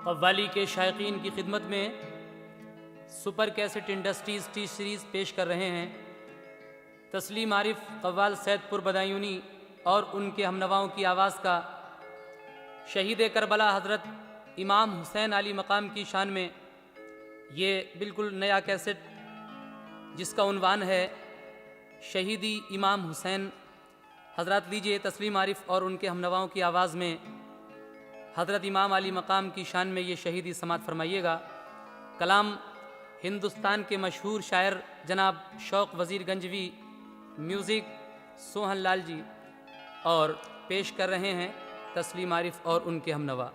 कव्वाली के शायकीन की खिदमत में super cassette industries T series पेश कर रहे हैं तस्लीम आरिफ कव्वाल सैदपुर बदायूनी और उनके हमनवाओं की आवाज़ का शहीद करबला हज़रत इमाम हुसैन अली मकाम की शान में ये बिल्कुल नया कैसेट जिसका उन्वान है शहीदी इमाम हुसैन। हज़रत लीजिए तस्लीम आरिफ और उनके हमनवाओं की आवाज़ में हज़रत इमाम अली मकाम की शान में ये शहीदी समात फरमाइएगा। कलाम हिंदुस्तान के मशहूर शायर जनाब शौक़ वज़ीर गंजवी, म्यूज़िक सोहन लाल जी, और पेश कर रहे हैं तस्लीम आरिफ और उनके हमनवा।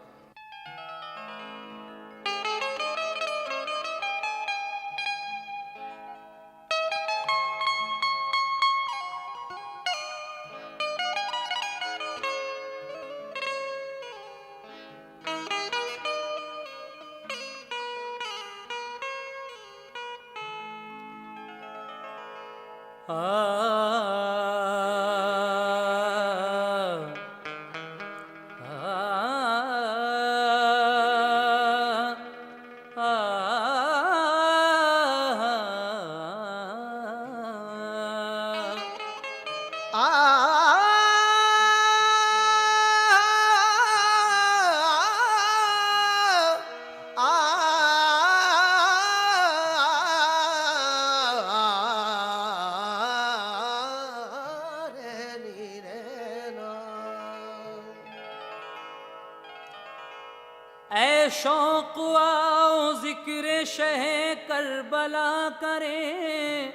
ऐ शौक़ आओ ज़िक्र शह करबला करें,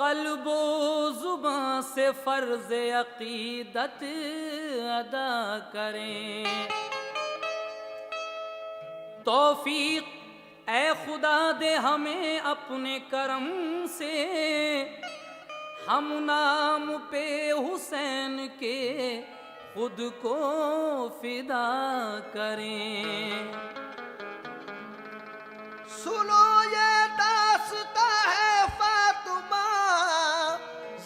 क़ल्बो ज़ुबां से फ़र्ज़ अक़ीदत अदा करें। तौफ़ीक़ ऐ खुदा दे हमें अपने करम से, हम नाम पे हुसैन के खुद को फिदा करें। सुनो ये दास्ता है फातिमा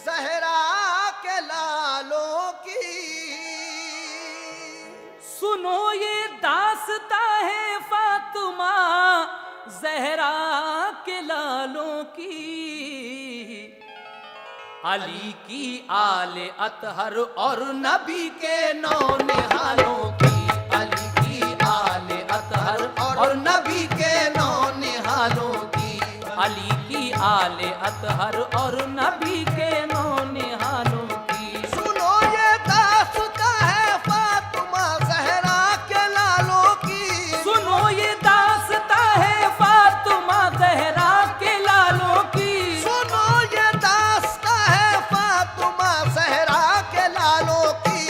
ज़हरा के लालों की, सुनो ये दास्ता है फातिमा ज़हरा के लालों की। अली की आले अतहर और नबी के नौ निहालों की, अली की आले अतहर और नबी के नौ निहालों की, अली की आले अतहर और नबी के नौ निहालों की। सुनो ये दास्ता है फातिमा ज़हरा के लालों की, सुनो ये दास्ता है फातिमा ज़हरा के लालों की। सुनो ये दास्ता है फातिमा ज़हरा के लालों की।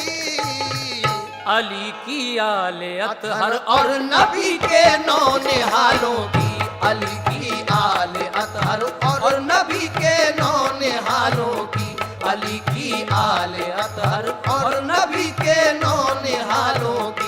अली की आले अतहर और नबी के नौ निहालों की, अली की आले अतहर और नबी के नौ निहालों की, अली की आले अतहर और नबी के नौ निहालों की।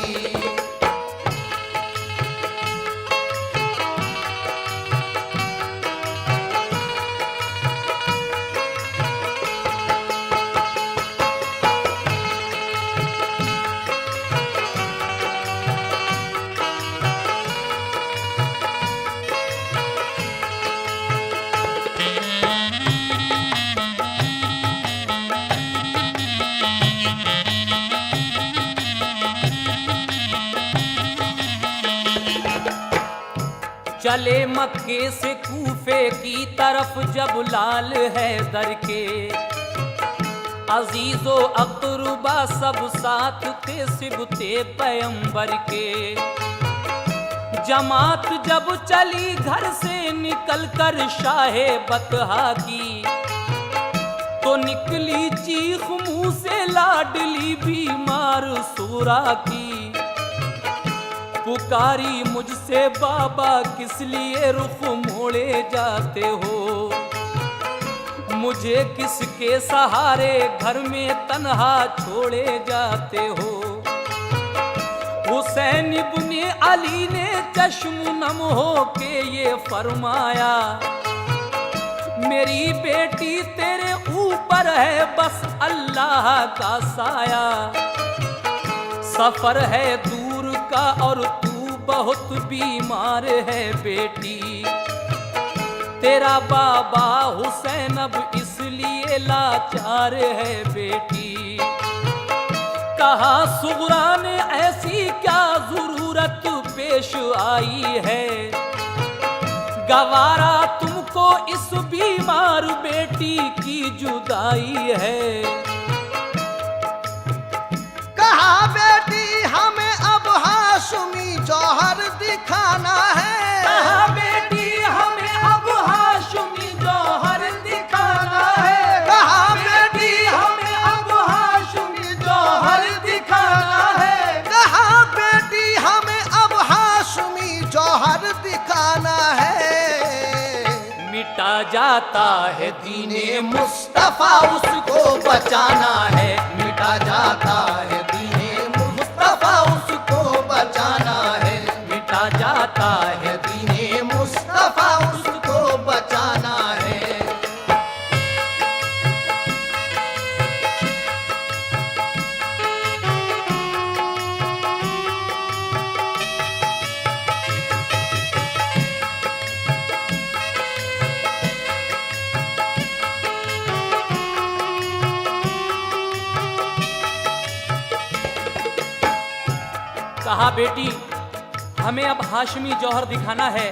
चले मक्के से कूफे की तरफ जब लाल हैदर के अजीजो अक़रबा सब साथ थे सिबते पैगंबर के। जमात जब चली घर से निकल कर शाहे बतहा की, तो निकली चीख मुंह से लाडली बीमार सूरा की। पुकारी मुझसे बाबा किस लिए रुख मोड़े जाते हो, मुझे किसके सहारे घर में तन्हा छोड़े जाते हो। हुसैन इब्ने अली ने चश्म नम हो के ये फरमाया, मेरी बेटी तेरे ऊपर है बस अल्लाह का साया। सफर है दूर का और तू बहुत बीमार है बेटी। तेरा बाबा हुसैन अब इसलिए लाचार है बेटी। कहा सुगरा ने ऐसी क्या जरूरत पेश आई है, गवारा तुमको इस बीमार बेटी की जुदाई है। कहा बेटी हमें अब हाशमी जौहर दिखाना है। कहा बेटी हमें अब हाशमी जौहर दिखाना है। कहा बेटी हमें अब हाशमी जौहर दिखाना है। कहा बेटी हमें अब हाशमी जौहर दिखाना है। मिटा जाता है दीने मुस्तफा उसको बचाना है। मिटा जाता है दीने मुस्तफा उसको बचाना है। मिटा जाता है दीने मुस्तफा उसको बचाना है। कहा बेटी हमें अब हाशमी जौहर दिखाना है।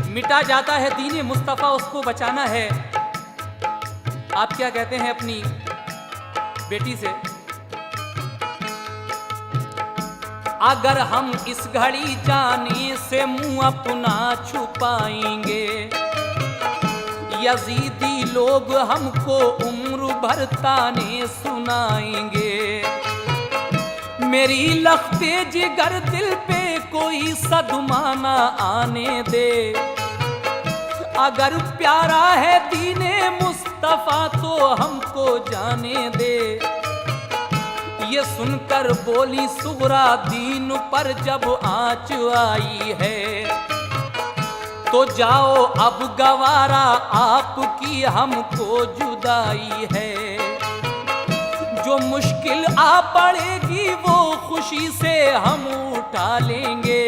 मिटा जाता है दीने मुस्तफ़ा उसको बचाना है। आप क्या कहते हैं अपनी बेटी से? अगर हम इस घड़ी जाने से मुंह अपना छुपाएंगे, यजीदी लोग हमको उम्र भर ताने सुनाएंगे। मेरी लख्ते जिगर दिल पे कोई सदमा ना आने दे। अगर प्यारा है दीने मुस्तफा तो हमको जाने दे। ये सुनकर बोली सुगरा दीन पर जब आँच आई है, तो जाओ अब गवारा आपकी हमको जुदाई है। जो मुश्किल आ पड़ेगी वो खुशी से हम उठा लेंगे।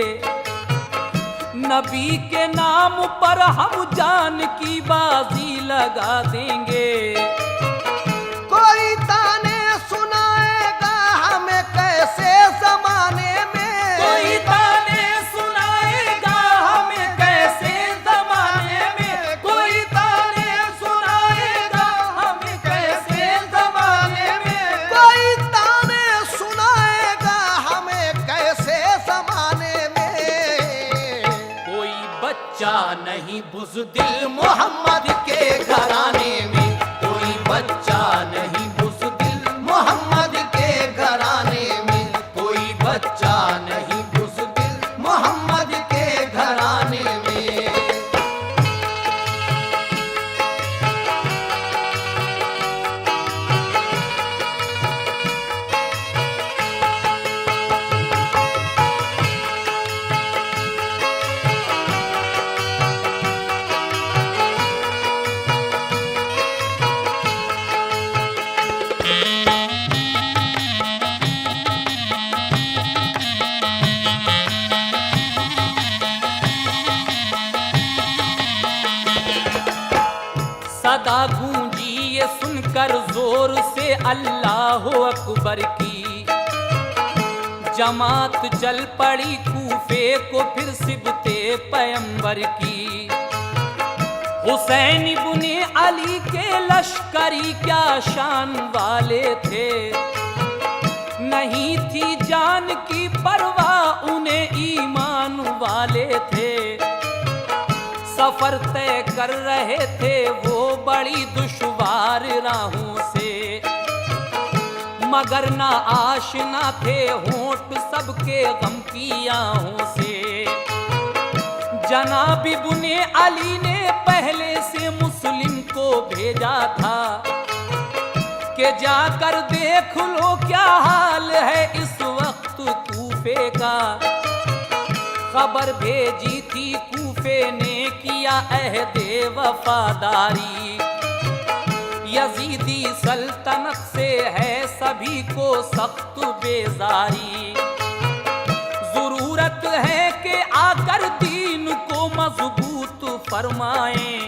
नबी के नाम पर हम जान की बाजी लगा देंगे। कोई ताने सुनाएगा हमें कैसे जमाने में। कोई ताने सुनाएगा हमें कैसे जमाने में। कोई ताने सुनाएगा हमें कैसे जमाने में। कोई ताने सुनाएगा हमें कैसे जमाने में। कोई बच्चा नहीं बुज़दिल मोहम्मद के घराने में। कोई बच्चा नहीं बुज़दिल मोहम्मद के घराने में। कोई बच्चा नहीं बुज़दिल मोहम्मद के घराने में। सदा गूंजी ये सुनकर जोर से अल्लाह अकबर की। जमात चल पड़ी कूफे को फिर सिबते पैगंबर की। हुसैन इब्ने अली के लश्करी क्या शान वाले थे। नहीं थी जान की परवाह उन्हें ईमान वाले थे। सफर तय कर रहे थे वो बड़ी दुश्वार राहों से। मगर ना आशना थे होंठ सबके गम की आहों से। जनाब इब्ने अली ने पहले से मुस्लिम को भेजा था कि जाकर देख लो क्या हाल है इस वक्त कूफे का। खबर भेजी थी कूफे ने किया अहदे वफादारी। यजीदी सल्तनत से है सभी को सख्त बेजारी। है कि आकर दीन को मजबूत फरमाएं।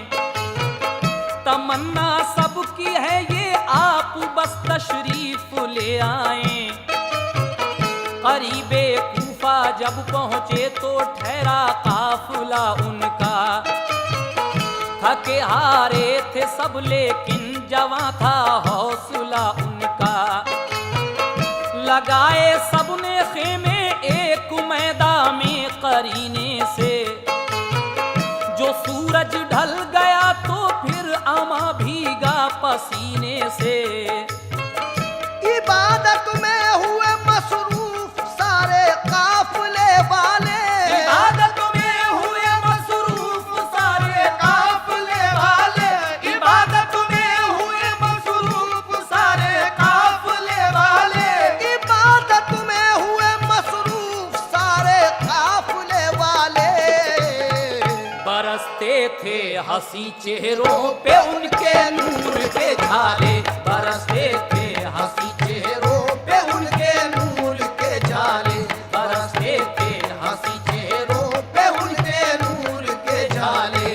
तमन्ना सबकी है ये आप बस तशरीफ ले आएं। करीबे कूफा जब पहुंचे तो ठहरा काफिला उनका। थके हारे थे सब लेकिन जवां था हौसला उनका। लगाए सबने खेमे एक मैदान में करीने से। जो सूरज ढल गया तो फिर अमा भीगा पसीने से। इबादत में हुए मसरूफ सारे काफिले वाले। इबादत में हुए मसरूफ सारे काफिले वाले। इबादत में हुए मसरूफ सारे काफिले वाले। इबादत में हुए मसरूफ सारे काफिले वाले। बरसते थे हंसी चेहरों पे उनके नूर के झाले। बरसते थे हंसी चेहरों पे उनके नूर के जाले। बरसते थे हंसी चेहरों पे उनके नूर के जाले।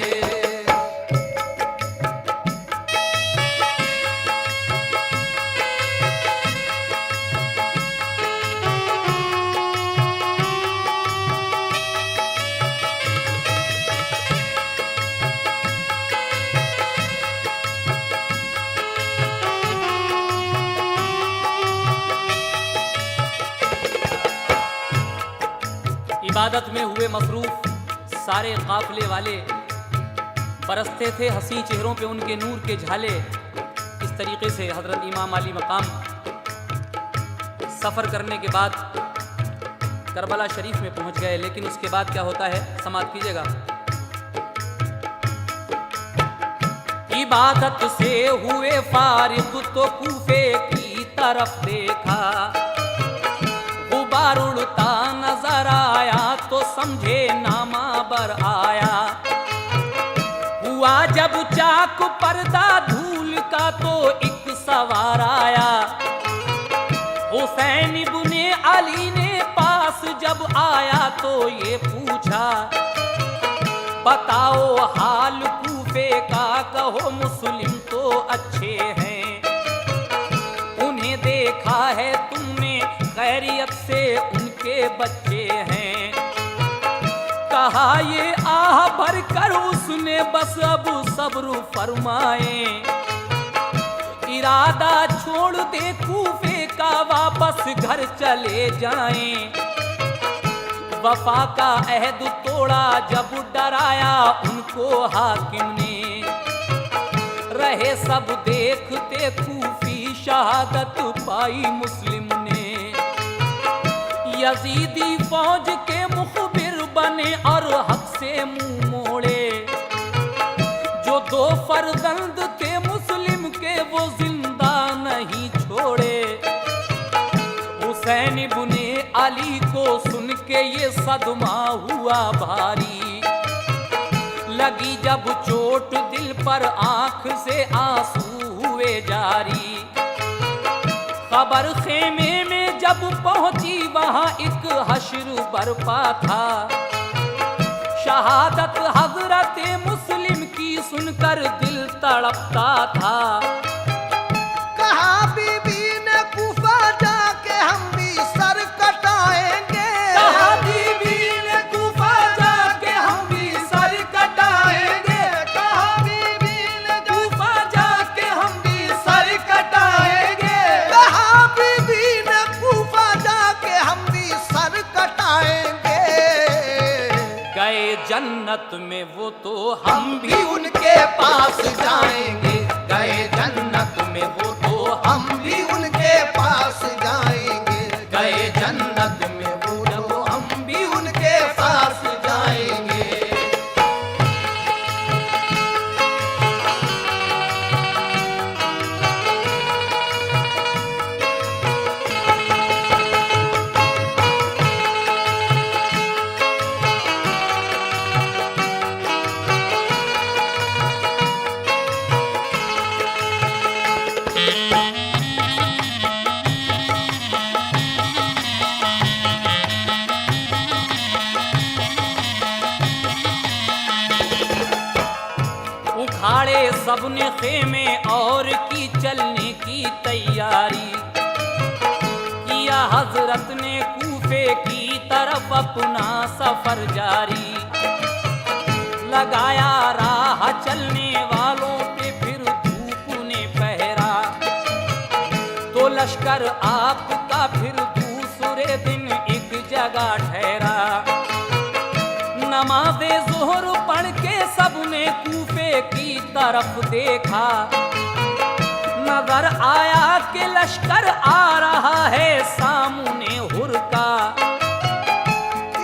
इबादत में हुए मसरूफ सारे काफिले वाले। बरसते थे हंसी चेहरों पे उनके नूर के झाले। इस तरीके से हजरत इमाम अली मकाम सफ़र करने के बाद करबला शरीफ में पहुंच गए। लेकिन उसके बाद क्या होता है, समाप्त कीजिएगा। इबादत से हुए फारिग तो कूफे की तरफ देखा। गुबार उड़ता नजर आया तो समझे नामा बर आया। हुआ जब चाक पर्दा धूल का तो एक सवार आया। हुसैन इब्ने अली ने पास जब आया तो ये पूछा, बताओ हाल कूफे का, कहो मुस्लिम तो अच्छे हैं। उन्हें देखा है तुमने खैरियत से उनके बच्चे हैं। कहा ये आह भर कर उसने बस अब सब्र फरमाए। इरादा छोड़ दे कूफे का वापस घर चले जाएं। वफा का अहद तोड़ा जब डराया उनको हाकिम ने। रहे सब देखते कूफी शहादत पाई मुस्लिम ने। यजीदी फौज के मुखबिर बने और हक से मुंह मोड़े। जो दो फर्जंद थे मुस्लिम के वो जिंदा नहीं छोड़े। हुसैन इब्ने अली को सुन के ये सदमा हुआ भारी। लगी जब चोट दिल पर आंख से आंसू हुए जारी। खबर खेमे में जब पहुंची वहां एक हश्र बरपा था। शहादत हजरत मुस्लिम की सुनकर दिल तड़पता था। कहा बीबी ने कूफा जाके हम भी सर कटाएंगे। कहा बीबी ने कूफा जाके हम भी सर कटाएंगे। कहा बीबी ने कूफा जाके हम भी सर कटाएंगे। कहा बीबी ने कूफा जाके हम भी सर कटाएंगे। गए जन्नत में वो तो हम भी भी उनके पास जाएंगे। गए जन्नत में वो तो हम भी उनके पास जाएंगे। गए जन्नत में वो तो हम भी उनके पास जाएंगे। सबने खेमे और की चलने की तैयारी। किया हजरत ने कूफे की तरफ अपना सफर जारी। लगाया राह चलने वालों पे फिर धूप ने पहरा। तो लश्कर आपका फिर दूसरे दिन एक जगह ठहरा। नमाज़े ज़ोहर पढ़ के सबने कूफे की तरफ देखा। नजर आया कि लश्कर आ रहा है सामने हुरका।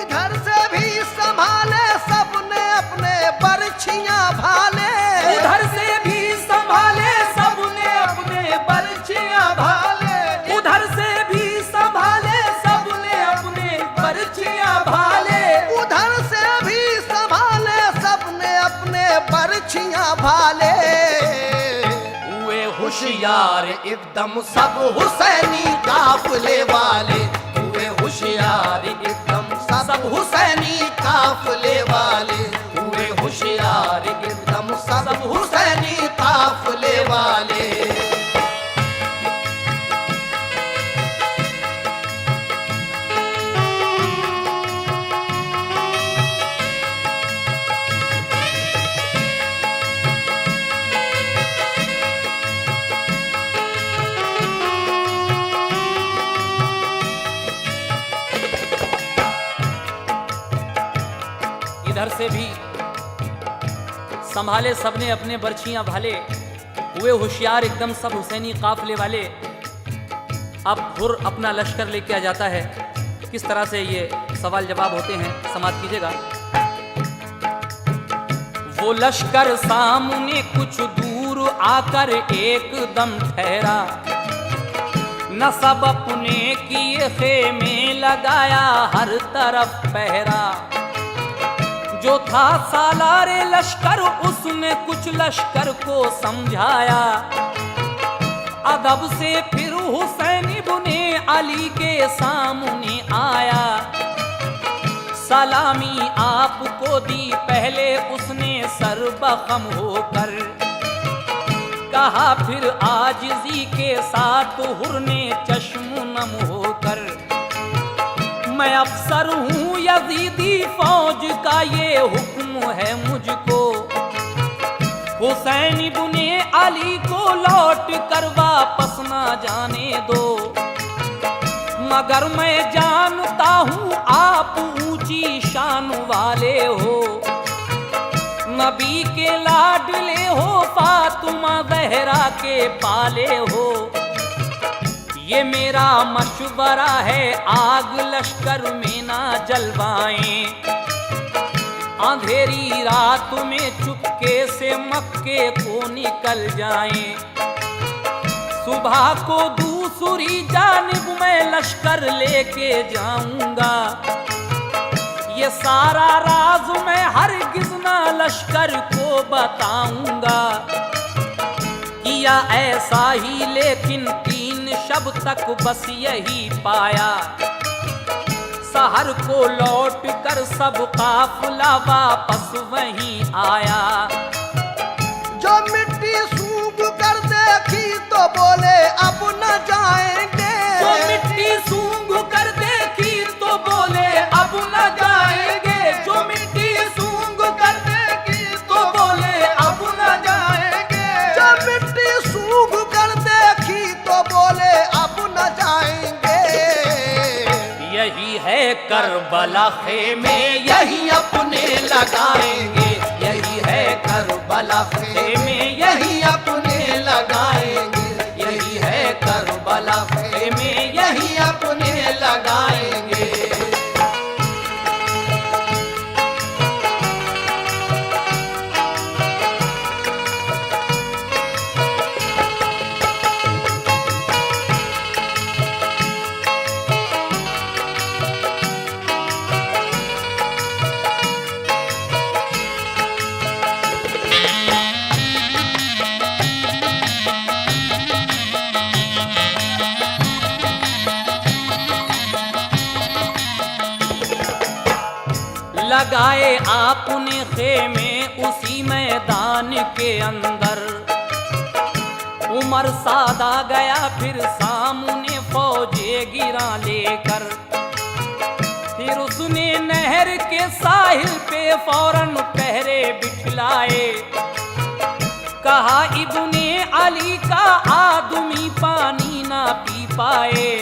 इधर से भी संभाले सबने अपने बरछियां भाले। उधर से भी संभाले सबने अपने बरछियां भाले। उधर से भी संभाले सबने अपने बरछियां भाले। उधर से भी संभाले सबने अपने बरछियां भाले। हुए होशियार एकदम सब हुसैनी काफिले वाले। हुए होशियार एकदम सब हुसैनी काफिले वाले। हुए होशियार एकदम सब हुसैनी काफिले वाले। इधर से भी संभाले सबने अपने बरछियां भाले। हुए होशियार एकदम सब हुसैनी काफिले वाले। अब हुर अपना लश्कर लेके आ जाता है। किस तरह से ये सवाल जवाब होते हैं, समाप्त कीजिएगा। वो लश्कर सामने कुछ दूर आकर एकदम ठहरा। न सब अपने किए खेमे लगाया हर तरफ पहरा। जो था सालारे लश्कर उसने कुछ लश्कर को समझाया। अदब से फिर हुसैन इब्ने अली के सामने आया। सलामी आपको दी पहले उसने सर्वखम होकर। कहा फिर आजिज़ी के साथ हुर ने चश्म नम होकर। मैं अफसर हूँ यजीदी फौज का ये हुक्म है मुझको। हुसैन इब्ने अली को लौट कर वापस ना जाने दो। मगर मैं जानता हूँ आप ऊंची शान वाले हो। नबी के लाडले हो, फातिमा ज़हरा के पाले हो। ये मेरा मशवरा है आग लश्कर में ना जलवाएं। अंधेरी रात में चुपके से मक्के को निकल जाएं। सुबह को दूसरी जानिब मैं लश्कर लेके जाऊंगा। ये सारा राज मैं हरगिज़ ना लश्कर को बताऊंगा। किया ऐसा ही लेकिन 3 शब तक बस यही पाया। सहर को लौट कर सब काफिला वापस वहीं आया। जो मिट्टी सूख कर देखी तो बोले अब न जाएंगे। जो मिट्टी सूंघ कर देखी तो बोले अब न जाएंगे। जो मिट्टी सूंघ कर देखी तो बोले अब न जाएंगे। जो मिट्टी सूख कर देखी तो बोले अब न जाएंगे। यही है करबला खेमे यही अपने लगाएंगे। यही है करबला खेमे यही अपने लगाएंगे। यही है करबला खेमे यही अपने लगाएंगे। लगाए आपने खेमे उसी मैदान के अंदर। उमर सादा गया फिर सामने फौजे गिरा लेकर। फिर उसने नहर के साहिल पे फौरन पहरे बिठलाए। कहा इब्ने अली का आदमी पानी ना पी पाए।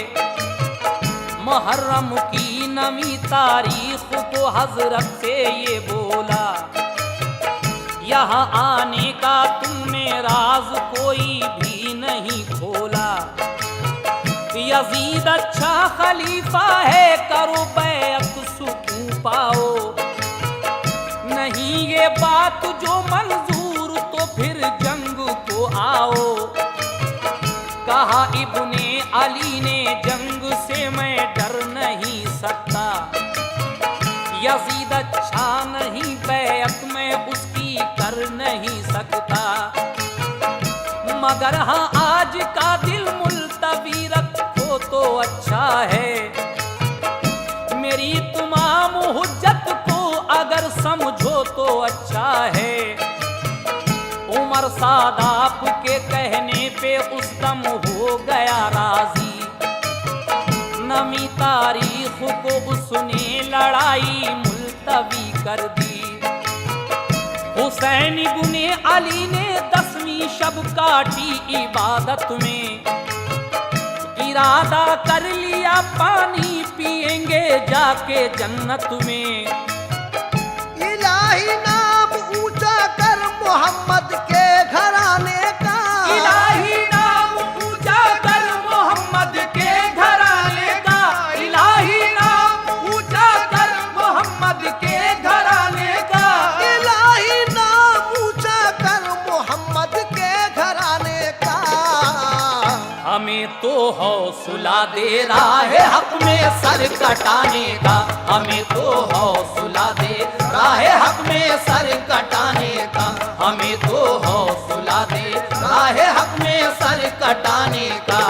मुहर्रम की नवी तारीख को हजरत से ये बोला, यहाँ आने का तुमने राज कोई भी नहीं खोला। यजीद अच्छा खलीफा है, करो बैअत सुकून पाओ। नहीं ये बात जो मंजूर तो फिर जंग को आओ। कहा इब्ने अली ने जंग से मैं डर नहीं सकता। यजीद अच्छा नहीं, बैअत में उसकी कर नहीं सकता। मगर हाँ आज का दिल मुल्तवी रखो तो अच्छा है। मेरी तमाम हुज्जत को अगर समझो तो अच्छा है। उमर सादाब के कहने पे उस दम हो गया राजी। नवी तारीख को उसने लड़ाई मुल्तवी कर दी। हुसैन इब्ने अली ने 10वीं शब काटी इबादत में। इरादा कर लिया पानी पिएंगे जाके जन्नत में। इलाही नाम ऊंचा कर मोहम्मद के घराने का। इलाही नाम ऊंचा कर मोहम्मद के घराने का। इलाही नाम ऊंचा कर मोहम्मद के घराने का। इलाही नाम ऊंचा कर मोहम्मद के घराने का। हमें तो हौसला दे राह हक में सर कटाने का। हमें तो हौसला दे राह हक में सर कटाने का। हमें तो हौसला दे राह हक में सर कटाने का।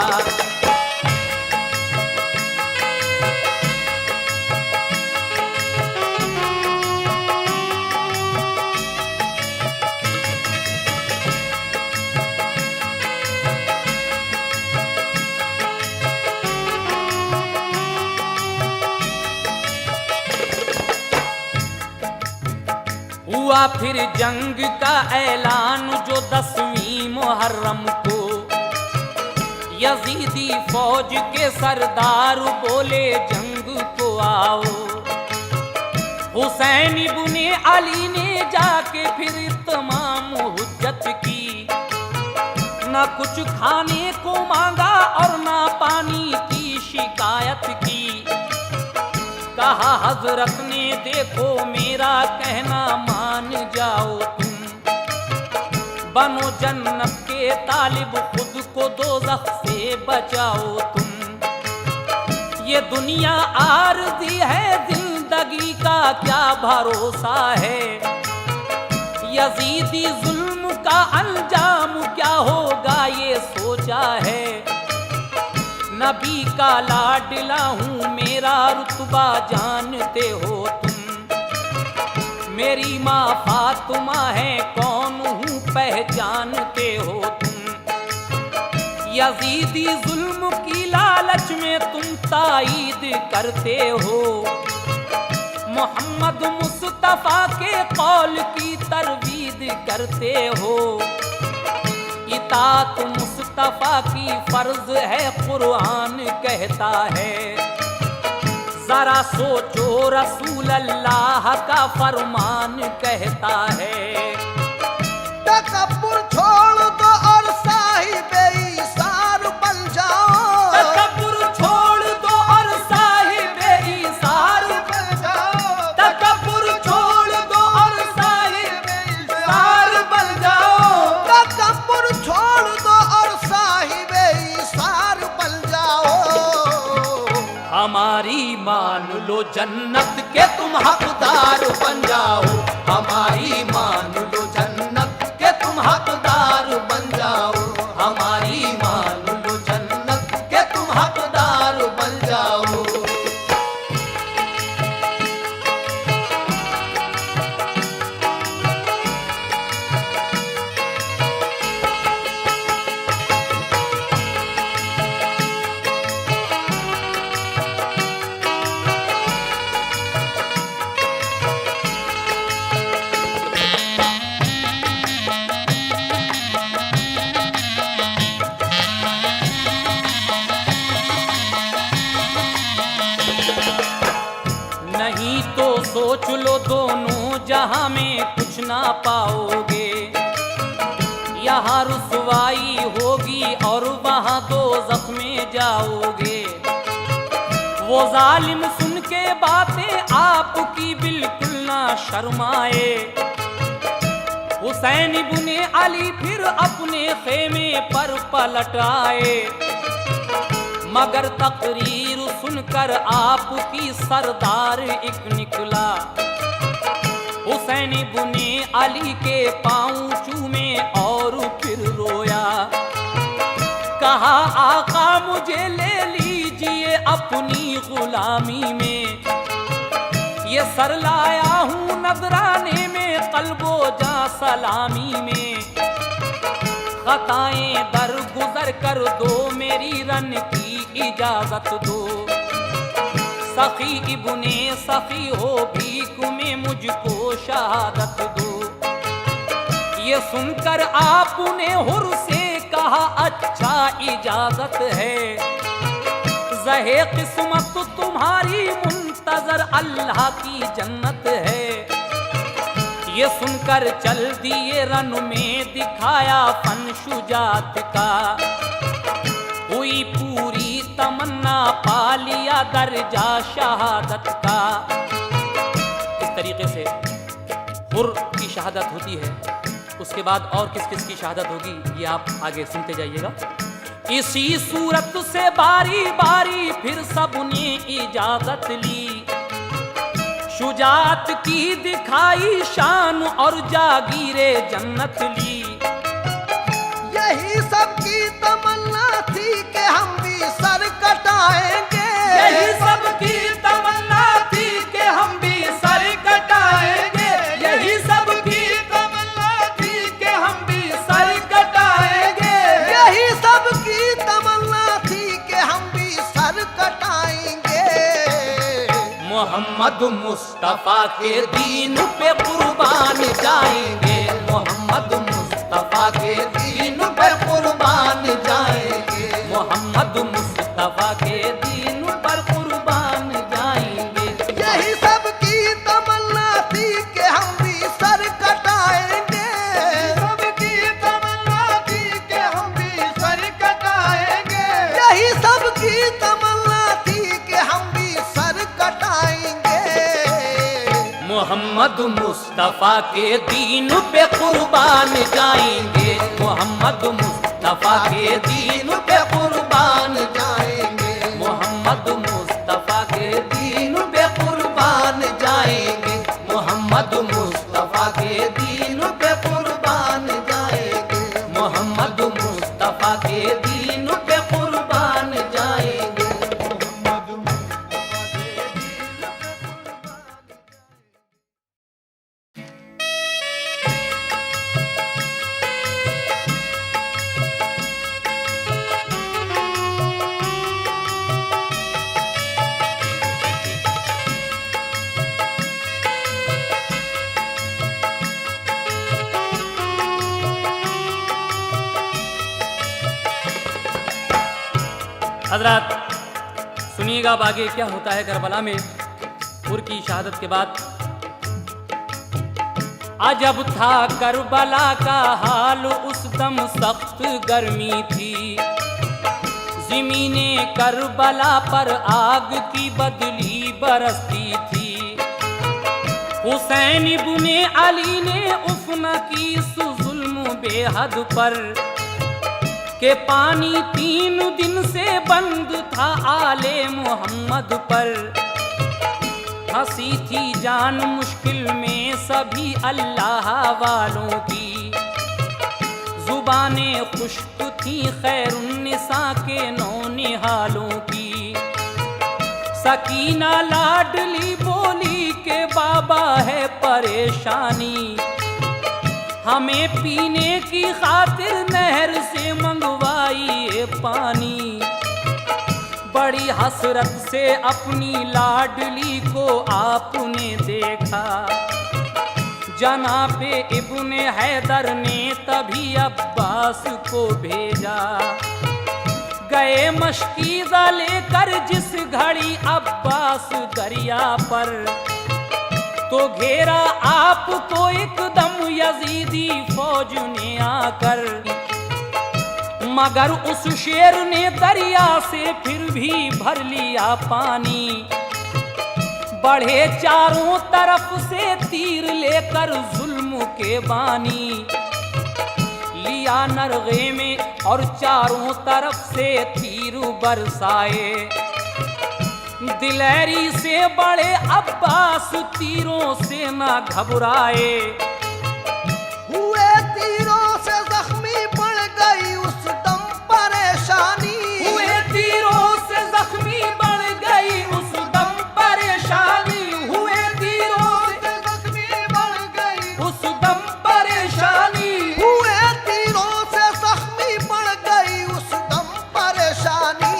हुआ फिर जंग का ऐलान जो 10वीं मुहर्रम को। यजीदी फौज के सरदार बोले जंग को आओ। हुसैन इब्ने अली ने जाके फिर तमाम हुज्जत की। न कुछ खाने को मांगा और न पानी की शिकायत की। कहा हजरत ने देखो मेरा कहना मान जाओ तुम। बनो जन्नत के तालिब खुद को दोज़ख से बचाओ तुम। ये दुनिया आरज़ी है, जिंदगी का क्या भरोसा है। यजीदी जुल्म का अंजाम क्या होगा ये सोचा है। नबी का लाडला हूँ, मेरा रुतबा जानते हो तुम। मेरी माँ फातिमा है, कौन हूँ पहचानते हो तुम। यजीदी जुल्म की लालच में तुम ताईद करते हो। मोहम्मद मुस्तफा के कौल की तरवीद करते हो। इताअत मुस्तफा की फर्ज है, कुरान कहता है। जरा सोचो रसूल अल्लाह का फरमान कहता है। तकब्बुर छोड़ दो और साहिबे ईसार बन जाओ। तकब्बुर छोड़ दो और साहिबे ईसार बन जाओ। तकब्बुर छोड़ दो और साहिबे ईसार बन जाओ। तकब्बुर छोड़ दो और साहिबे ईसार बन जाओ। हमारी मान लो जन्नत के तुम हकदार बन जाओ। हमारी मान लो जन्नत के तुम हकदार बन जाओ। हमारी मान लो जन्नत के तुम हकदार बन जाओ। सोच लो दोनों जहां में कुछ ना पाओगे, यहाँ रुसवाई होगी और वहां दोज़ख में जाओगे। वो जालिम सुन के बातें आपकी बिल्कुल ना शर्माए। हुसैन इब्ने अली फिर अपने खेमे पर पलट आए, मगर तकरीर सुनकर आपकी सरदार एक निकला। हुसैन इब्ने अली के पांव चूमे और फिर रोया, कहा आका मुझे ले लीजिए अपनी गुलामी में, ये सर लाया हूँ नजराने में कल्बो जा सलामी में। खताएं दर गुजर कर दो मेरी रन की इजाजत दो, सखी इब्ने सखी हो भीख में मुझको शहादत दो। ये सुनकर आपने हुर से कहा अच्छा इजाजत है, ज़हे किस्मत तुम्हारी मुंतजर अल्लाह की जन्नत है। ये सुनकर चल दिए रन में दिखाया फन शुजात का, हुई पूरी तमन्ना पा लिया दर्जा शहादत का। इस तरीके से हुर की शहादत होती है। उसके बाद और किस किस की शहादत होगी ये आप आगे सुनते जाइएगा। इसी सूरत से बारी बारी फिर सबने इजाजत ली, शुजात की दिखाई शान और जागीरे जन्नत ली। यही सबकी तमन्ना थी कि हम भी सर कटाएंगे, यही सबकी तमन्ना थी कि हम भी सर कटाएंगे, यही सबकी तमन्ना थी कि हम भी सर कटाएंगे, यही सबकी तमन्ना थी कि हम भी सर कटाएंगे। मोहम्मद मुस्तफा के दीन पे कुर्बान जाएंगे, मोहम्मद मुस्तफा के दीन पे कुर्बान जाएंगे, मोहम्मद मुस्तफा के दीन पर कुर्बान जाएंगे। यही सबकी तमन्ना थी कि हम भी सर कटाएंगे, सबकी तमन्ना थी कि हम भी सर कटाएंगे, यही सबकी तमन्ना थी कि हम भी सर कटाएंगे। मोहम्मद मुस्तफा के दीन पे कुर्बान जाएंगे, मोहम्मद मुस्तफा के दीन पे कुर्बान जाएंगे, मोहम्मद मुस्तफा के दीन पे कुर्बान जाएंगे, मोहम्मद मुस्तफा के दीन पे कुर्बान जाएंगे, मोहम्मद मुस्तफा के दीन पे कुर्बान जाएंगे, मोहम्मद मुस्तफा के दीन पे हजरत सुनिएगा अब आगे क्या होता है करबला में। हुर की शहादत के बाद अजब था करबला का हाल, उस दम सख्त गर्मी थी, ज़मीने करबला पर आग की बदली बरसती थी। हुसैन इब्ने अली ने उफ न की जुल्म बेहद पर, के पानी 3 दिन से बंद था आले मोहम्मद पर। हंसी थी जान मुश्किल में सभी अल्लाह वालों की, जुबानें खुश्क थी खैरुन्निसा के नौनिहालों की। सकीना लाडली बोली के बाबा है परेशानी, हमें पीने की खातिर नहर से मंगवाइए पानी। बड़ी हसरत से अपनी लाडली को आपने देखा, जनाबे इब्ने हैदर ने तभी अब्बास को भेजा। गए मशकीज़ा लेकर जिस घड़ी अब्बास दरिया पर, तो घेरा आपको एकदम यजीदी फौज ने आकर, मगर उस शेर ने दरिया से फिर भी भर लिया पानी। बढ़े चारों तरफ से तीर लेकर जुल्म के बानी, लिया नरगे में और चारों तरफ से तीर बरसाए। दिलेरी से बड़े अब्बास तीरों से ना घबराए। हुए तीरों से जख्मी पड़ गई उस दम परेशानी, हुए तीरों से जख्मी बढ़ गई उस दम परेशानी, हुए तीरों से जख्मी बढ़ गई उस दम परेशानी। हुए तीरों से जख्मी पड़ गई उस दम परेशानी।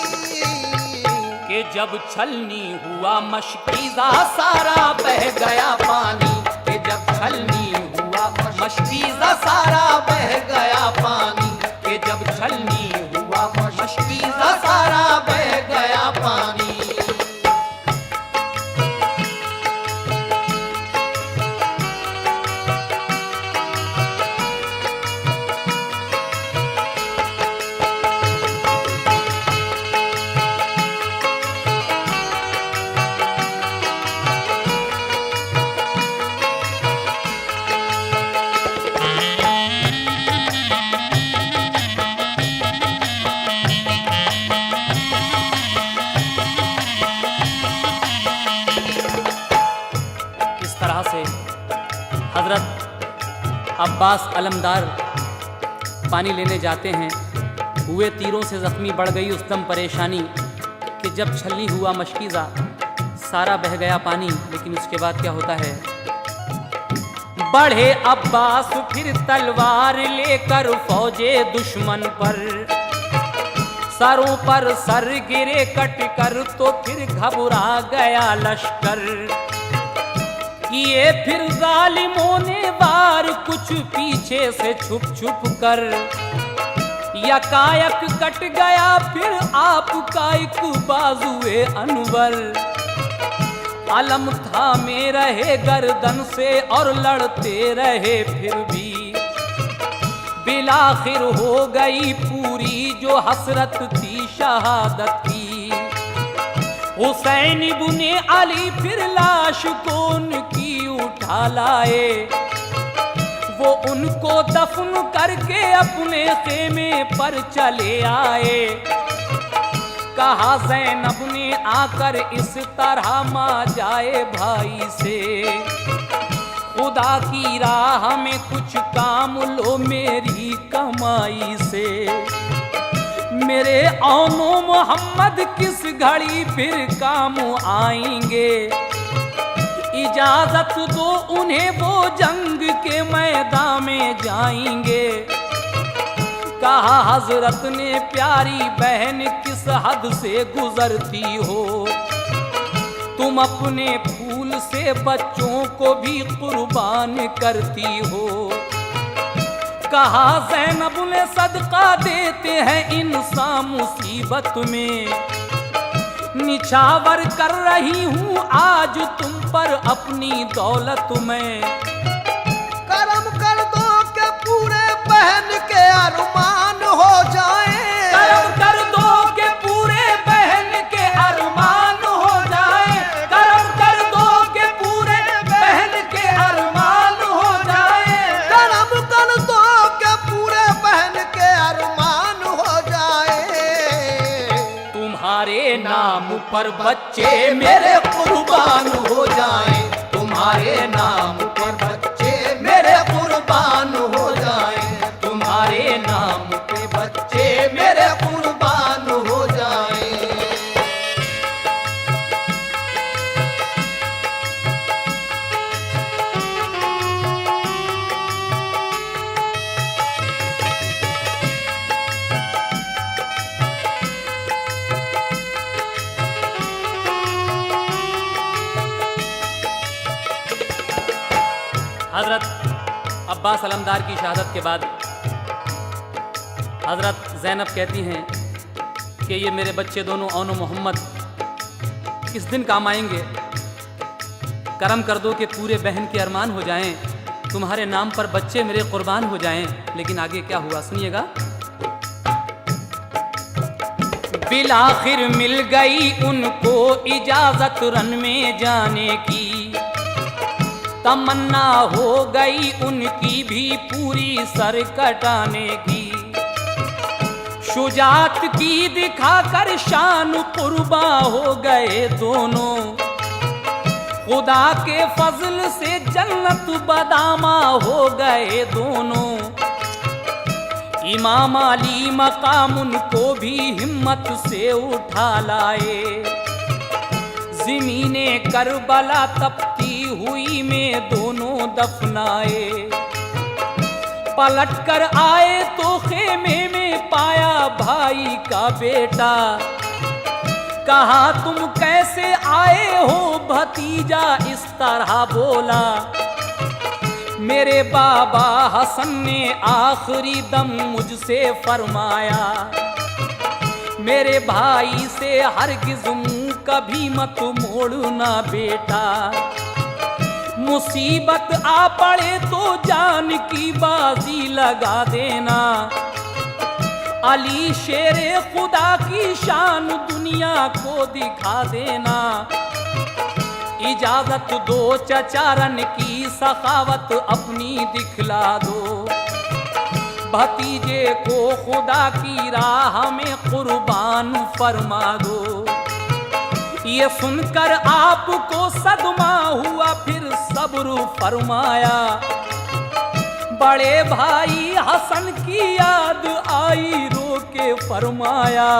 कि जब छलनी हुआ मशकीज़ा सारा बह गया पानी, कि जब छलनी हुआ मशकीज़ा सारा बह गया पानी, कि जब छलनी हुआ मशकीज़ा सारा बह गया पानी। हजरत अब्बास अलमदार पानी लेने जाते हैं। हुए तीरों से जख्मी बढ़ गई उस दम परेशानी, कि जब छलनी हुआ मशकीज़ा सारा बह गया पानी। लेकिन उसके बाद क्या होता है? बढ़े अब्बास फिर तलवार लेकर फौजे दुश्मन पर, सरों पर सर गिरे कट कर तो फिर घबरा गया लश्कर। किए फिर जालिमों ने वार कुछ पीछे से छुप छुप कर, यकायक कट गया फिर आपका एक बाजुए अनवर। अलम थामे रहे गर्दन से और लड़ते रहे फिर भी, बिलाखिर हो गई पूरी जो हसरत थी शहादत की। हुसैन इब्ने अली फिर लाश को उनकी उठा लाए, वो उनको दफन करके अपने खेमे पर चले आए। कहा ज़ैनब ने आकर इस तरह मां जाए भाई से, खुदा की राह में कुछ काम लो मेरी कमाई से। मेरे औनो मोहम्मद किस घड़ी फिर काम आएंगे, इजाजत दो उन्हें वो जंग के मैदान में जाएंगे। कहा हजरत ने प्यारी बहन किस हद से गुजरती हो, तुम अपने फूल से बच्चों को भी कुर्बान करती हो। कहा ज़ैनब ने सदका देते हैं इंसान मुसीबत में, निछावर कर रही हूँ आज तुम पर अपनी दौलत में। करम कर दो के पूरे बहन के अरमान हो जाए, करम कर दो के पूरे बहन के अरमान हो जाए, करम कर दो के पूरे बहन के अरमान हो जाए, करम कर दो के पूरे बहन के अरमान हो जाए। तुम्हारे नाम पर बच्चे मेरे कुर्बान हो जाए, तुम्हारे नाम पर बच्चे मेरे कुर्बान हो जाए, तुम्हारे नाम पे बच्चे मेरे कुर्बान हो जाए। हजरत अब्बास अलमदार की शहादत के बाद हजरत ज़ैनब कहती हैं कि ये मेरे बच्चे दोनों औनो मोहम्मद किस दिन काम आएंगे। करम कर दो कि पूरे बहन के अरमान हो जाएं, तुम्हारे नाम पर बच्चे मेरे कुर्बान हो जाएं। लेकिन आगे क्या हुआ सुनिएगा। बिलाखिर मिल गई उनको इजाजत रन में जाने की, तमन्ना हो गई उनकी भी पूरी सर कटाने की। शुजात की दिखाकर शान कुर्बा हो गए दोनों, खुदा के फजल से जन्नत बदामा हो गए दोनों। इमाम अली मकाम उनको भी हिम्मत से उठा लाए, ज़मीने करबला तपती हुई में दोनों दफनाए। पलट कर आए तो खेमे में पाया भाई का बेटा, कहा तुम कैसे आए हो भतीजा, इस तरह बोला। मेरे बाबा हसन ने आखिरी दम मुझसे फरमाया, मेरे भाई से हरगिज़ मुँह कभी मत मोड़ना बेटा। मुसीबत आ पड़े तो जान की बाजी लगा देना, अली शेरे खुदा की शान दुनिया को दिखा देना। इजाजत दो चचारन की सखावत अपनी दिखला दो, भतीजे को खुदा की राह में कुर्बान फरमा दो। ये सुनकर आपको सदमा हुआ फिर सब्र फरमाया, बड़े भाई हसन की याद आई रो के फरमाया।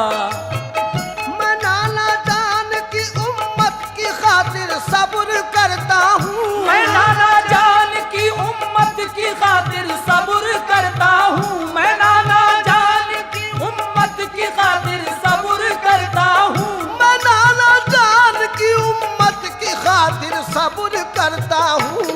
मैं नाना जान की उम्मत की खातिर सब्र करता हूँ, मैं नाना जान की उम्मत की खातिर सब्र करता हूँ, मैं नाना जान की उम्मत की खातिर सब्र करता हूँ, मैं नाना जान की उम्मत की खातिर सब्र करता हूँ।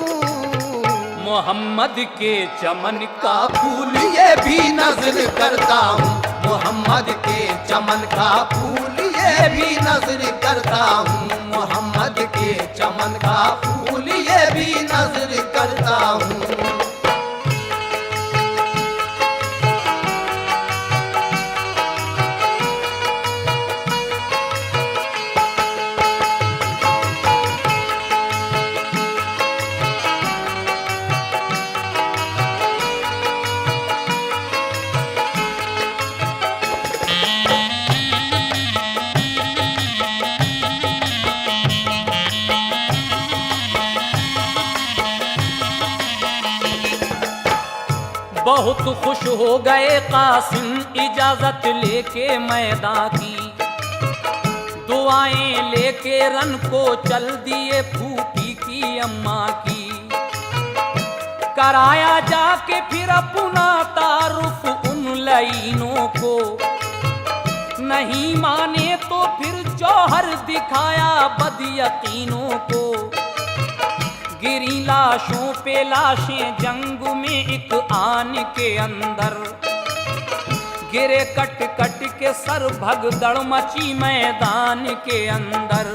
मोहम्मद के चमन का फूल ये भी नजर करता हूँ, मोहम्मद के चमन का फूल ये भी नजर करता हूँ, मोहम्मद के चमन का फूल ये भी नजर करता हूँ। बहुत खुश हो गए कासिम इजाजत लेके मैदान की, दुआएं लेके रन को चल दिए फूफी की अम्मा की। कराया जाके फिर अपना तारुफ उन लाइनों को, नहीं माने तो फिर जौहर दिखाया बदयकीनों को। गिरी लाशों पे लाशें जंग में एक आन के अंदर, गिरे कट कट के सर भगदड़ मची मैदान के अंदर।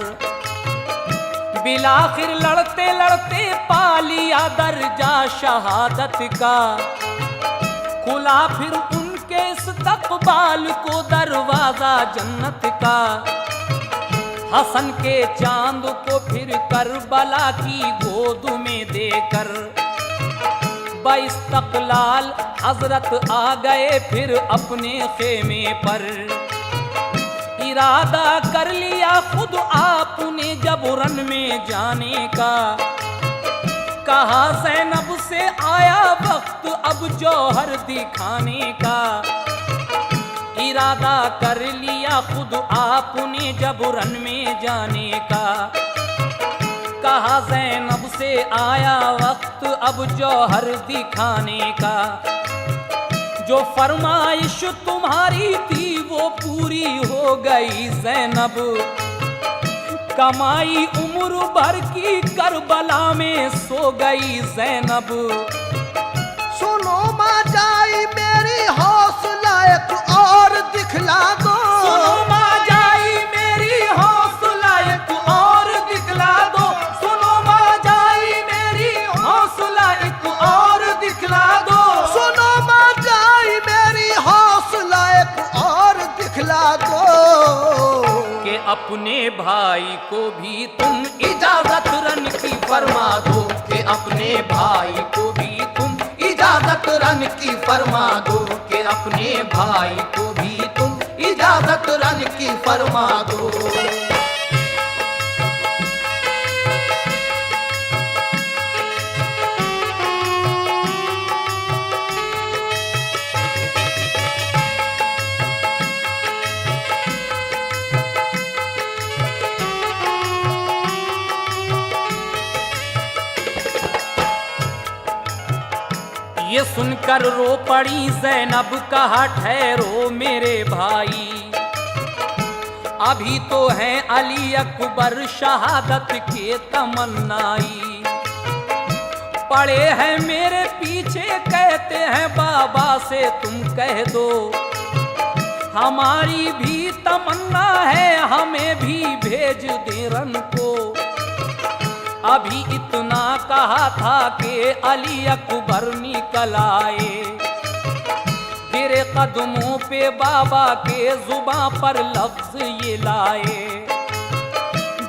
बिलाखिर लड़ते लड़ते पा लिया दर्जा शहादत का, खुला फिर उनके इस्तकबाल को दरवाजा जन्नत का। हसन के चांद को फिर करबला की गोद में देकर, बाइस्तकलाल हजरत आ गए फिर अपने खेमे पर। इरादा कर लिया खुद आपने जब रन में जाने का, कहा ज़ैनब से आया वक्त अब जौहर दिखाने का। इरादा कर लिया खुद आपने जब रन में जाने का, कहा ज़ैनब से आया वक्त अब जौहर दिखाने का। जो फरमाइश तुम्हारी थी वो पूरी हो गई ज़ैनब, कमाई उम्र भर की करबला में सो गई ज़ैनब। सुनो माँ जाई मेरी हौसला एक और दिखला दो, सुनो माँ जाई मेरी हौसला एक और दिखला दो, सुनो माँ कि अपने भाई को भी तुम इजाजत रन की फरमा दो, कि अपने भाई को भी तुम इजाजत रन की फरमा दो, कि अपने भाई को भी तुम इजाजत रन की फरमा दो। ये सुनकर रो पड़ी ज़ैनब, कहा ठहरो मेरे भाई, अभी तो हैं अली अकबर शहादत के तमन्नाई, पड़े हैं मेरे पीछे कहते हैं बाबा से तुम कह दो, हमारी भी तमन्ना है हमें भी भेज दे रन को। अभी इतना कहा था कि अली अकबर निकल आए, गिरे कदमों पे बाबा के जुबां पर लफ्ज ये लाए,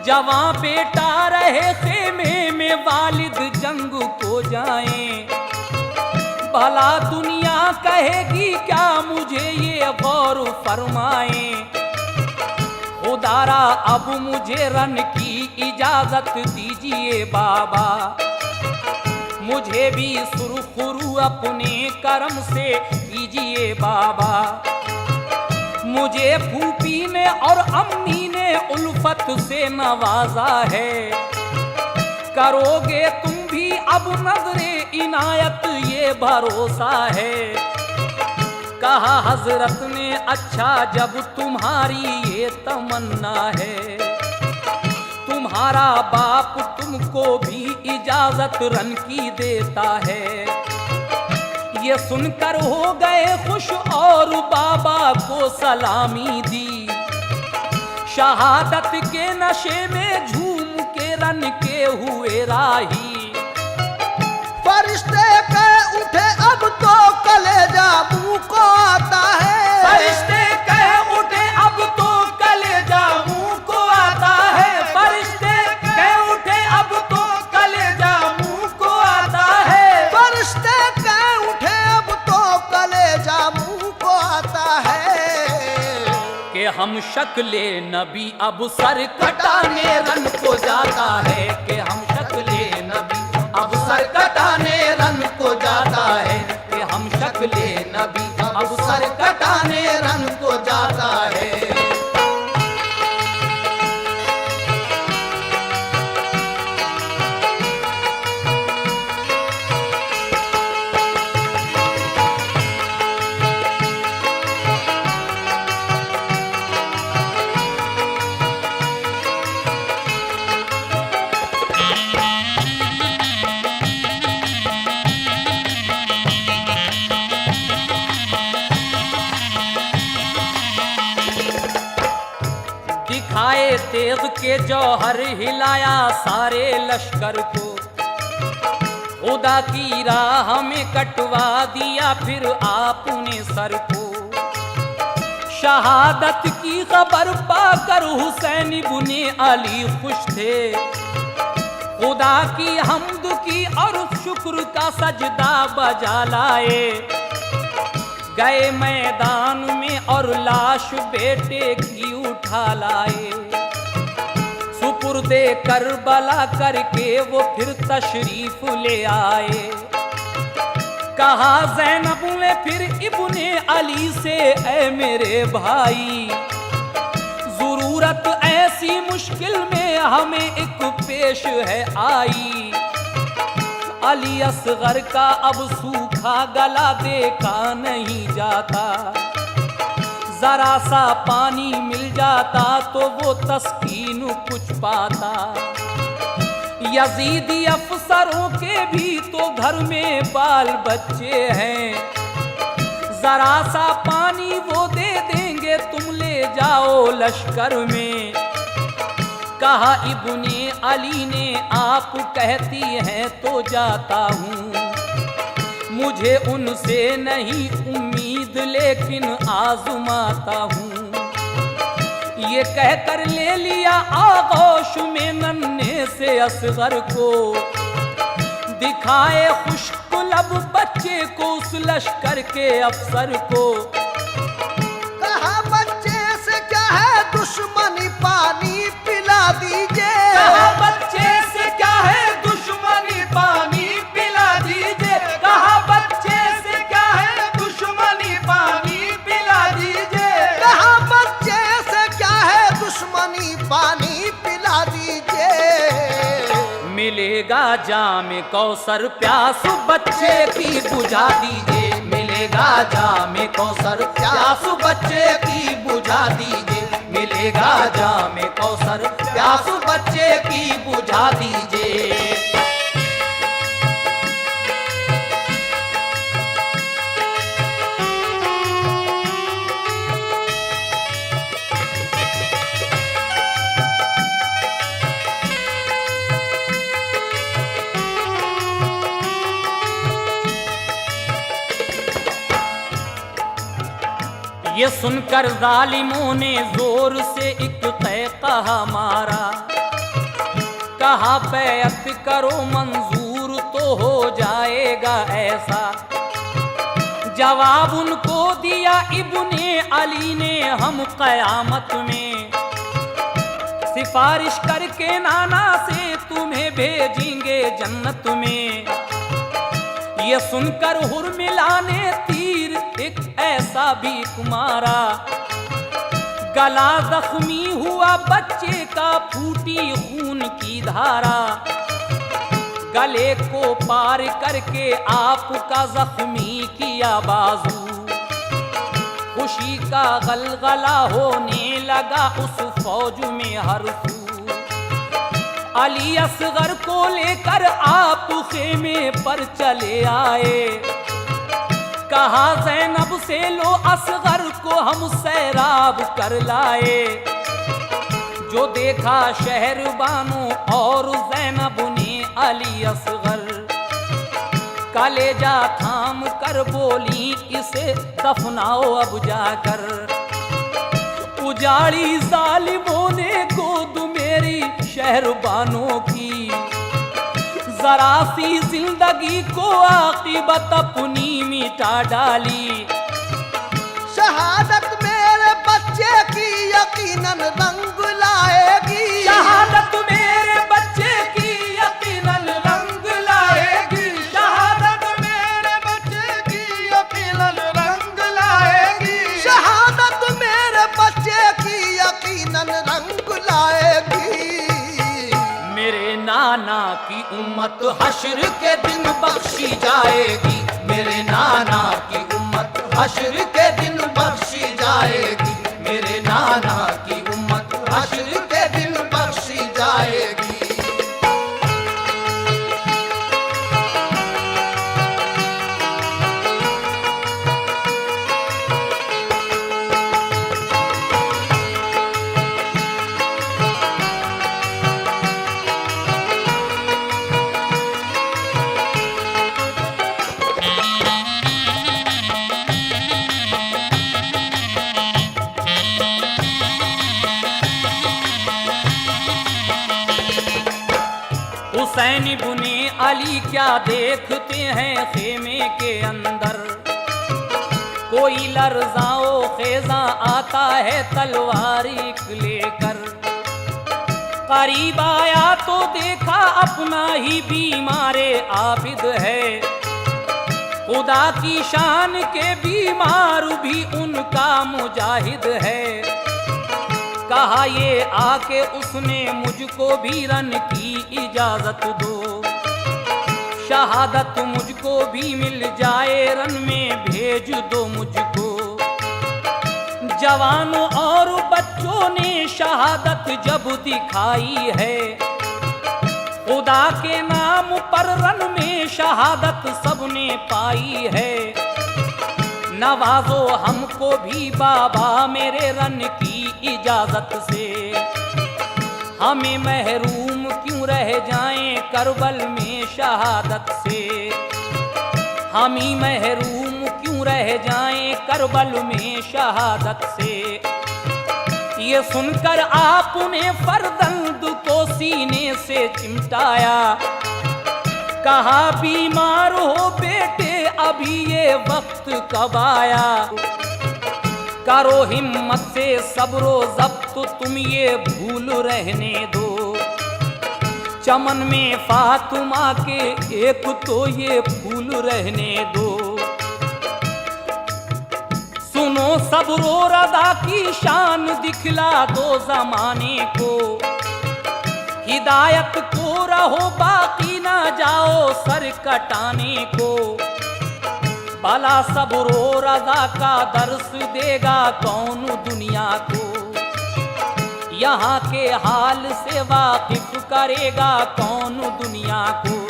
जवां बेटा रहे खेमे में वालिद जंग को जाएं, भला दुनिया कहेगी क्या मुझे ये गौर फरमाएं, खुदारा अब मुझे रन की इजाजत दीजिए बाबा, मुझे भी सुरखुरु अपने करम से कीजिए बाबा, मुझे फूफी ने और अम्मी ने उल्फत से नवाजा है, करोगे तुम भी अब नजरे इनायत ये भरोसा है। कहा हजरत ने अच्छा जब तुम्हारी ये तमन्ना है, तुम्हारा बाप तुमको भी इजाजत रन की देता है। ये सुनकर हो गए खुश और बाबा को सलामी दी, शहादत के नशे में झूम के रन के हुए राही, फरिश्ते के उठे अब तो कलेजा मुंह को आता है, फरिश्ते कह उठे अब तो कलेजा मुंह को आता है, फरिश्ते कह उठे अब तो कलेजा मुंह को आता है, फरिश्ते के उठे अब तो कलेजा मुंह को आता है, कि हम शक्ले नबी अब सर कटाने रन को जाता है, कि हम शक्ले नबी अब सर कटाने रन को जाता है, कि हम शक्ले नबी अब सर कटाने रन को जाता है। दिखाए तेग के जौहर हिलाया सारे लश्कर को, खुदा की राह में कटवा दिया फिर आपने सर को, शहादत की खबर पाकर हुसैन इब्ने अली खुश थे, खुदा की हम्द की और शुक्र का सजदा बजा लाए, गए मैदान में और लाश बेटे की उठा लाए, सुपुर्दे करबला करके वो फिर तशरीफ ले आए, कहा ज़ैनब ने फिर इब्ने अली से ऐ मेरे भाई, जरूरत ऐसी मुश्किल में हमें एक पेश है आई, अली असगर का अब सूखा गला देखा नहीं जाता, जरा सा पानी मिल जाता तो वो तस्कीन कुछ पाता, यजीदी अफसरों के भी तो घर में बाल बच्चे हैं, जरा सा पानी वो दे देंगे तुम ले जाओ लश्कर में, कहा इब्ने अली ने आप कहती हैं तो जाता हूँ, मुझे उनसे नहीं उम्मीद लेकिन आजमाता हूँ, ये कहकर ले लिया आगोश में नन्हे से असगर को, दिखाए खुश्क लब बच्चे को उस लश्कर के अफसर को। कहा बच्चे से क्या है दुश्मनी, पानी पिला दीजिए। कहा बच्चे से क्या है दुश्मनी, पानी पिला दीजिए। कहा बच्चे से क्या है दुश्मनी, पानी पिला दीजिए। कहा बच्चे से क्या है दुश्मनी, पानी पिला दीजिए। मिलेगा जाम कौसर प्यास बच्चे की बुझा दीजिए। मिलेगा जाम कौसर प्यास बच्चे की बुझा दीजिए। मिलेगा जाम कौसर प्यास बच्चे की बुझा दीजिए। ये सुनकर जालिमों ने जोर से एक तय कहा मारा, कहा बैअत करो मंजूर तो हो जाएगा ऐसा। जवाब उनको दिया इब्ने अली ने, हम कयामत में सिफारिश करके नाना से तुम्हें भेजेंगे जन्नत में। ये सुनकर हुर्मिला ने तीर एक ऐसा भी मारा, गला जख्मी हुआ बच्चे का, फूटी खून की धारा। गले को पार करके आपका जख्मी किया बाजू, खुशी का गलगला होने लगा उस फौज में हर सू। अली असगर को लेकर आप खेमे पर चले आए, कहा ज़ैनब से लो असगर को हम सैराब कर लाए। जो देखा शहर बानो और ज़ैनब ने अली असगर, कलेजा थाम कर बोली इसे दफनाओ अब जाकर। उजाड़ी जालिमों ने गोद मेरी शहर बानों की, जरा सी जिंदगी को आकिबत अपनी मिटा डाली। शहादत मेरे बच्चे की यकीनन रंग लाएगी। शहादत मेरे बच्चे की यकीनन रंग लाएगी। शहादत मेरे बच्चे की यकीनन रंग लाएगी। शहादत मेरे बच्चे की यकीनन रंग लाएगी। मेरे नाना की उम्मत हश्र के दिन बख्शी जाएगी। मेरे नाना की उम्मत हश्र के दिन बख्शी जाएगी। मेरे नाना की उम्मत हश्र के दिन बख्शी जाएगी। हुसैन इब्ने अली क्या देखते हैं खेमे के अंदर, कोई लर्ज़ाओ खेजा आता है तलवारी लेकर। करीब आया तो देखा अपना ही बीमारे आबिद है, खुदा की शान के बीमार भी उनका मुजाहिद है। कहा ये आके उसने मुझको भी रन की इजाजत दो, शहादत मुझको भी मिल जाए रन में भेज दो मुझको। जवानों और बच्चों ने शहादत जब दिखाई है, खुदा के नाम पर रन में शहादत सबने पाई है। नवाजो हमको भी बाबा मेरे रन की इजाजत से, हमें महरूम क्यों रह जाएं करबल में शहादत से। हम ही महरूम क्यों रह जाएं करबल में शहादत से। ये सुनकर आपने फरदंद को सीने से चिमटाया, कहा बीमार हो बेटे अभी ये वक्त कब आया। करो हिम्मत से सब्रो ज़ब्त तुम ये भूल रहने दो, चमन में फातिमा के एक तो ये फूल रहने दो। सुनो सब्रो रज़ा की शान दिखला दो ज़माने को, हिदायत को रहो बाकी ना जाओ सर कटाने को। भला सब्रो रज़ा का दर्स देगा कौन दुनिया को, यहाँ के हाल से वाकिफ करेगा कौन दुनिया को।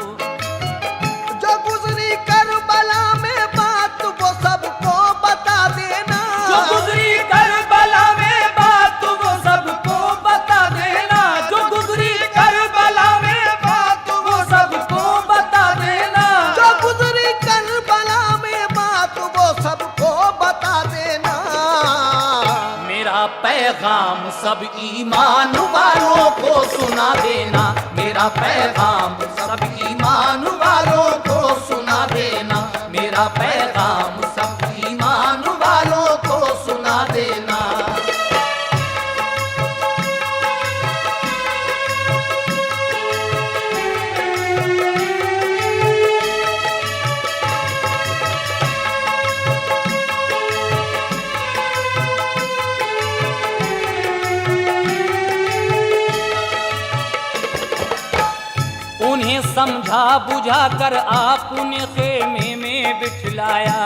जो गुजरी करबला में बात वो सबको बता देना, जो गुजरी करबला में बात वो सबको बता देना, जो गुजरी करबला में बात वो सबको बता देना, जो गुजरी करबला में बात वो सबको बता देना। मेरा पैगाम सब ईमान वालों को सुना देना, मेरा पैगाम सब ईमान वालों को सुना देना, मेरा पैगाम सब ईमान वालों को सुना देना। उन्हें समझा बुझा कर आपने खेमे में बिठलाया,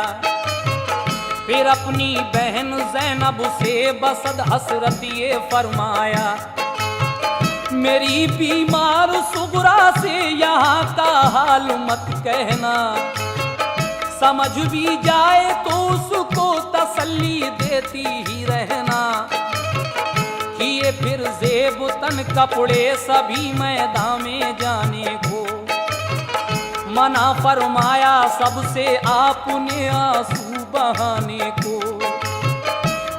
फिर अपनी बहन ज़ैनब से बसद हसरत ये फरमाया। मेरी बीमार सुगरा से यहाँ का हाल मत कहना, समझ भी जाए तो उसको तसल्ली देती ही रहना। किए फिर जेब तन कपड़े सभी मैदान में जाने को, मना फरमाया सबसे आपने आंसू बहाने को।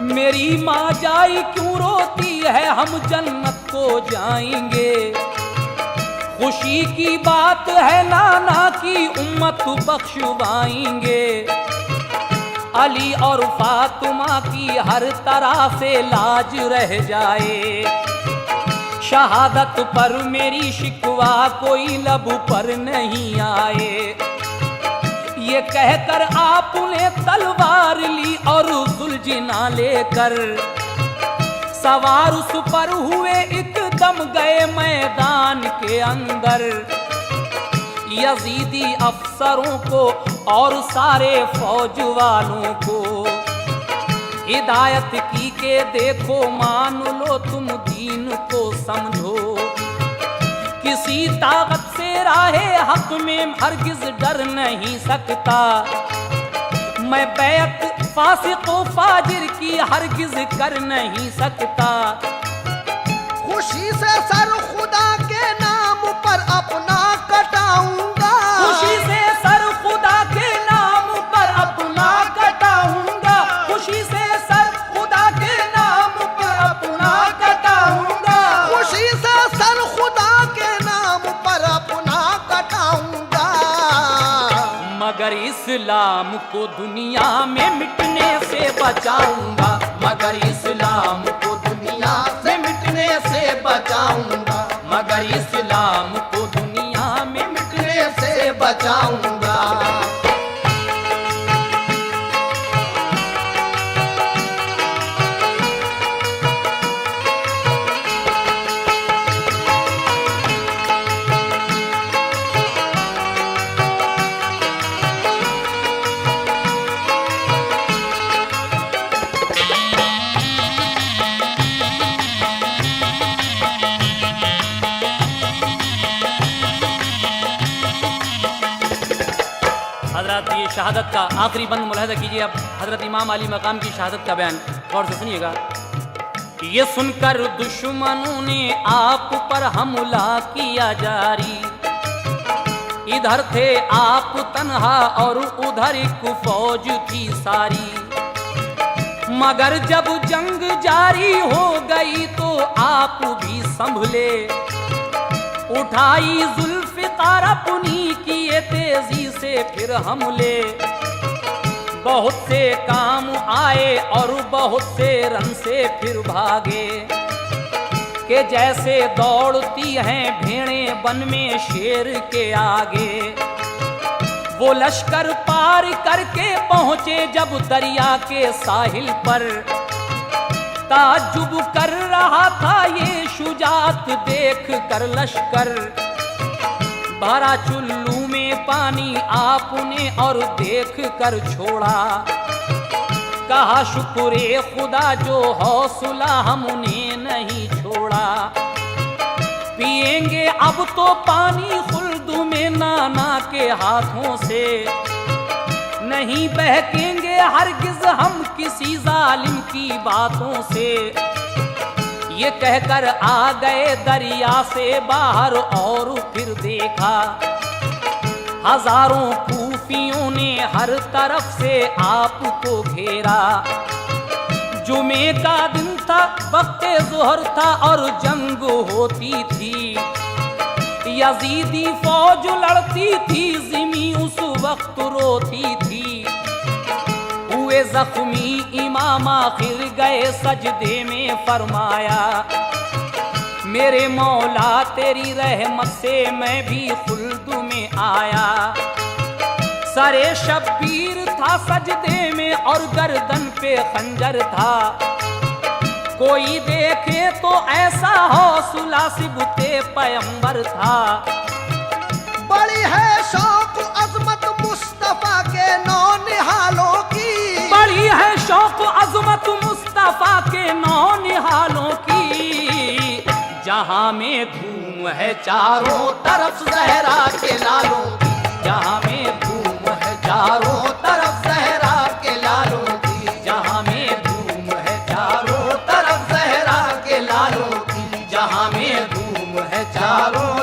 मेरी माँ जाई क्यों रोती है, हम जन्नत को जाएंगे। खुशी की बात है नाना की उम्मत बख्शवाएंगे। अली और फातिमा की हर तरह से लाज रह जाए, शहादत पर मेरी शिकवा कोई लब पर नहीं आए। ये कहकर आपने तलवार ली और सुलझना लेकर सवार उस पर हुए, एकदम गए मैदान के अंदर। यजीदी अफसरों को और सारे फौज वालों को हिदायत की के देखो, मान लो तुम दीन को समझो। किसी ताकत से राहे हक में हरगिज डर नहीं सकता, मैं बैत फासिक व फाजिर की हरगिज कर नहीं सकता। खुशी से सर खुदा के नाम पर अपना कटाऊंगा, खुशी से सर खुदा के नाम पर अपना कटाऊंगा, खुशी से सर खुदा के नाम पर अपना कटाऊंगा, खुशी से सर खुदा के नाम पर अपना कटाऊंगा। मगर इस्लाम को दुनिया में मिटने से बचाऊंगा, मगर इस्लाम को दुनिया से मिटने से बचाऊंगा, मगर इस्लाम को दुनिया में मिटने से बचाऊंगा। हजरत ये शहादत का आखिरी बंद मुलाहिजा कीजिए। अब हजरत इमाम अली मकाम की शहादत का बयान गौर से सुनिएगा। ये सुनकर दुश्मनों ने आप पर हमला किया जारी, इधर थे आप तन्हा और उधर एक फौज थी सारी। मगर जब जंग जारी हो गई तो आप भी संभले, उठाई जुल्फ़िकार अपनी किए तेजी से फिर हमले। बहुत से काम आए और बहुत से रन से फिर भागे, कि जैसे दौड़ती हैं भेड़ें वन में शेर के आगे। वो लश्कर पार करके पहुंचे जब दरिया के साहिल पर, ताज्जुब कर रहा था ये शुजात देख कर लश्कर। भरा चुल्लू में पानी आपने और देख कर छोड़ा, कहा शुक्रे खुदा जो हौसला हमने नहीं छोड़ा। पिएंगे अब तो पानी खुल्द में नाना के हाथों से, नहीं बहकेंगे हरगिज हम किसी जालिम की बातों से। ये कहकर आ गए दरिया से बाहर और फिर देखा, हजारों कूफियों ने हर तरफ से आपको घेरा। जुमे का दिन था, वक्ते ज़ोहर था और जंग होती थी। यजीदी फौज लड़ती थी, ज़िमी उस वक्त रोती थी। हुए जख्मी इमाम आखिर गए सजदे में फरमाया, मेरे मौला तेरी रहमत से मैं भी खुल्द में आया। सरे शब्बीर था सजदे में और गर्दन पे खंजर था। कोई देखे तो ऐसा हौसला सिबते पैगंबर था। बड़ी है शौक अजमत मुस्तफा के नौ निहालों की, बड़ी है शौक अजमत मुस्तफा के नौ निहालों की। जहां में धूम है चारों तरफ ज़हरा के लालों की, जहां में धूम है चारों तरफ ज़हरा के लालों की, जहां में धूम है चारों तरफ ज़हरा के लालों की, जहां में धूम है चारों